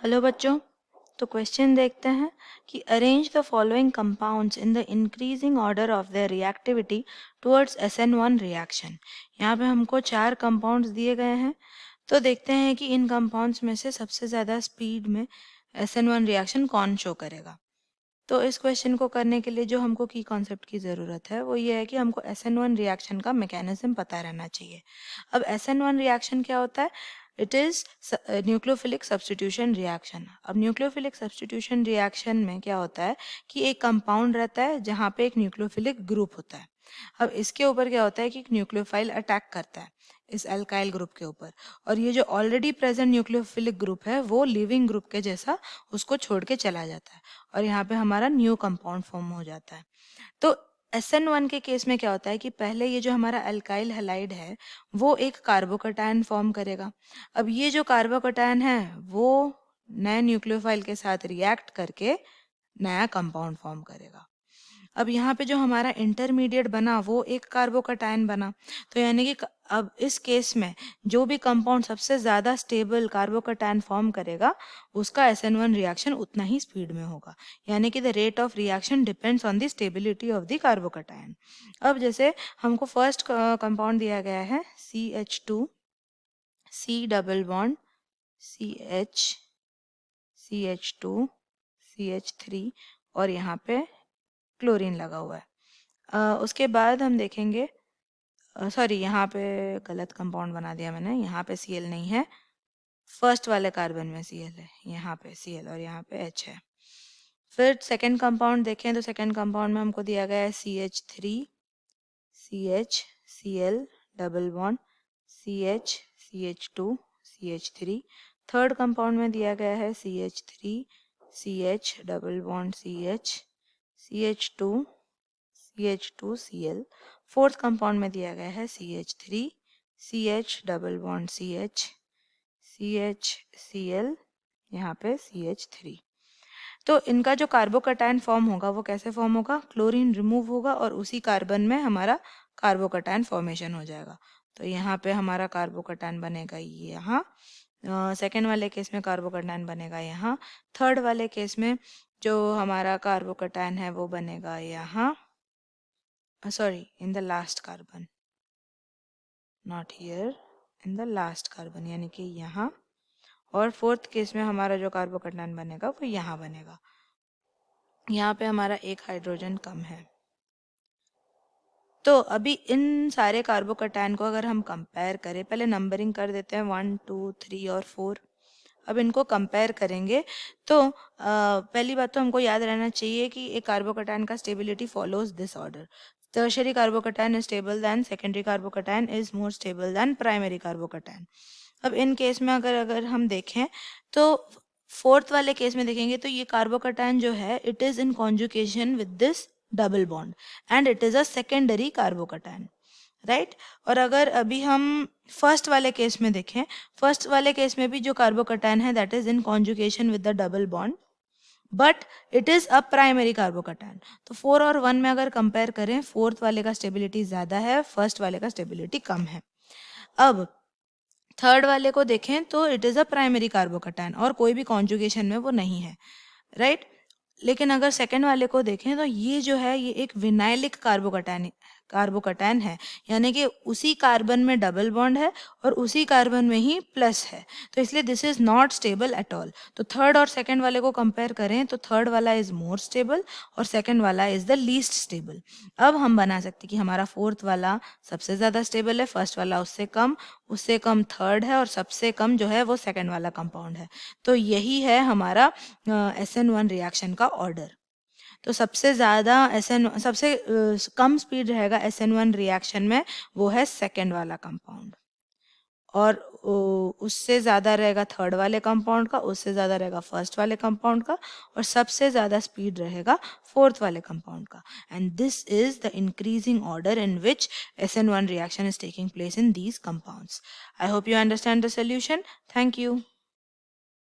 Hello बच्चों। तो question देखते हैं कि arrange the following compounds in the increasing order of their reactivity towards SN1 reaction. यहाँ पे हमको 4 कंपाउंड्स दिए गए हैं। तो देखते हैं कि इन कंपाउंड्स में से सबसे ज़्यादा स्पीड में SN1 रिएक्शन कौन शो करेगा। तो इस क्वेश्चन को करने के लिए जो हमको की कॉन्सेप्ट की ज़रूरत है वो ये है कि हमको SN1 रिएक्शन का मैकेनिज्म पता रहना चाहिए। अब SN1 रिएक्शन क्या होता है? It is nucleophilic substitution reaction. अब न्यूक्लियोफिलिक सब्स्टिट्यूशन रिएक्शन में क्या होता है कि एक कंपाउंड रहता है जहाँ पे एक न्यूक्लियोफिलिक ग्रुप होता है। अब इसके ऊपर क्या होता है कि एक न्यूक्लियोफाइल अटैक करता है इस अल्काइल ग्रुप के ऊपर, और ये जो ऑलरेडी प्रेजेंट न्यूक्लियोफिलिक ग्रुप है वो लिविंग ग्रुप के जैसा उसको छोड़ के चला जाता है और यहाँ पे हमारा न्यू कंपाउंड फॉर्म हो जाता है। तो SN1 के केस में क्या होता है कि पहले ये जो हमारा अल्काइल हैलाइड है वो एक कार्बोकैटायन फॉर्म करेगा। अब ये जो कार्बोकैटायन है वो नए न्यूक्लियोफाइल के साथ रिएक्ट करके नया कंपाउंड फॉर्म करेगा। अब यहाँ पे जो हमारा इंटरमीडिएट बना वो एक कार्बोकैटायन बना। तो यानी कि अब इस केस में जो भी कंपाउंड सबसे ज़्यादा स्टेबल कार्बोकैटायन फॉर्म करेगा उसका SN1 रिएक्शन उतना ही स्पीड में होगा। यानी कि the rate of reaction depends on the stability of the carbocation. अब जैसे हमको फर्स्ट कंपाउंड दिया गया है CH2 C double bond CH CH2 CH3 और यहाँ पे क्लोरीन लगा हुआ है। उसके बाद हम देखेंगे, सॉरी यहाँ पे गलत कंपाउंड बना दिया मैंने, यहाँ पे Cl नहीं है, फर्स्ट वाले कार्बन में Cl है, यहाँ पे Cl और यहाँ पे H है। फिर सेकंड कंपाउंड देखें तो सेकंड कंपाउंड में हमको दिया गया है CH3 CH Cl double bond CH CH2 CH3। Third compound में दिया गया है CH3 CH double bond CH CH2 CH2Cl। Fourth compound में दिया गया है CH3 CH double bond CH CHCl, यहाँ पे CH3। तो इनका जो कार्बोकैटायन फॉर्म होगा वो कैसे फॉर्म होगा? क्लोरीन रिमूव होगा और उसी कार्बन में हमारा कार्बोकैटायन फॉर्मेशन हो जाएगा। तो यहाँ पे हमारा कार्बोकैटायन बनेगा यहाँ, सेकेंड वाले केस में कार्बोकैटायन बनेगा यहाँ, थर्ड वाले केस में जो हमारा कार्बोकैटायन है वो बनेगा यहाँ, sorry, in the last carbon, not here, in the last carbon यानी कि यहाँ, और फोर्थ केस में हमारा जो कार्बोकैटायन बनेगा वो यहाँ बनेगा। यहाँ पे हमारा एक हाइड्रोजन कम है। तो अभी इन सारे कार्बोकैटायन को अगर हम कंपेयर करें, पहले नंबरिंग कर देते हैं 1 2 3 और 4। अब इनको कंपेयर करेंगे तो पहली बात तो हमको याद रहना चाहिए कि एक कार्बोकैटायन का stability follows this order. Tertiary carbocation is stable then secondary carbocation is more stable then primary carbocation. अब इन केस में अगर हम देखें तो फोर्थ वाले केस में देखेंगे तो ये कार्बोकैटायन जो है it is in conjugation with this double bond and it is a secondary carbocation, right. और अगर अभी हम फर्स्ट वाले केस में देखें, फर्स्ट वाले केस में भी जो कार्बोकैटायन है that is in conjugation with the double bond but it is a primary carbocation. तो 4 और 1 में अगर कंपेयर करें, फोर्थ वाले का स्टेबिलिटी ज्यादा है, फर्स्ट वाले का स्टेबिलिटी कम है। अब थर्ड वाले को देखें तो it is a primary carbocation और कोई भी कॉन्जुगेशन में वो नहीं है, राइट। लेकिन अगर सेकेंड वाले को देखें तो ये जो है ये एक विनाइलिक कार्बोकैटायन है, यानी कि उसी कार्बन में डबल बॉन्ड है और उसी कार्बन में ही प्लस है, तो इसलिए this is not stable at all. तो थर्ड और सेकेंड वाले को कंपेयर करें तो थर्ड वाला इज मोर स्टेबल और सेकेंड वाला इज द लीस्ट स्टेबल। अब हम बना सकते कि हमारा फोर्थ वाला सबसे ज़्यादा स्टेबल है, फर्स्ट वाला उससे कम थर्ड है और सबसे कम जो है वो सेकेंड वाला कंपाउंड है। तो यही है हमारा SN1 रिएक्शन का ऑर्डर। तो सबसे ज़्यादा सबसे कम स्पीड रहेगा SN1 रिएक्शन में वो है सेकेंड वाला कंपाउंड, और उससे ज़्यादा रहेगा थर्ड वाले कंपाउंड का, उससे ज़्यादा रहेगा फर्स्ट वाले कंपाउंड का, और सबसे ज़्यादा स्पीड रहेगा फोर्थ वाले कंपाउंड का। And this is the increasing order in which SN1 reaction is taking place in these compounds. I hope you understand the solution. Thank you.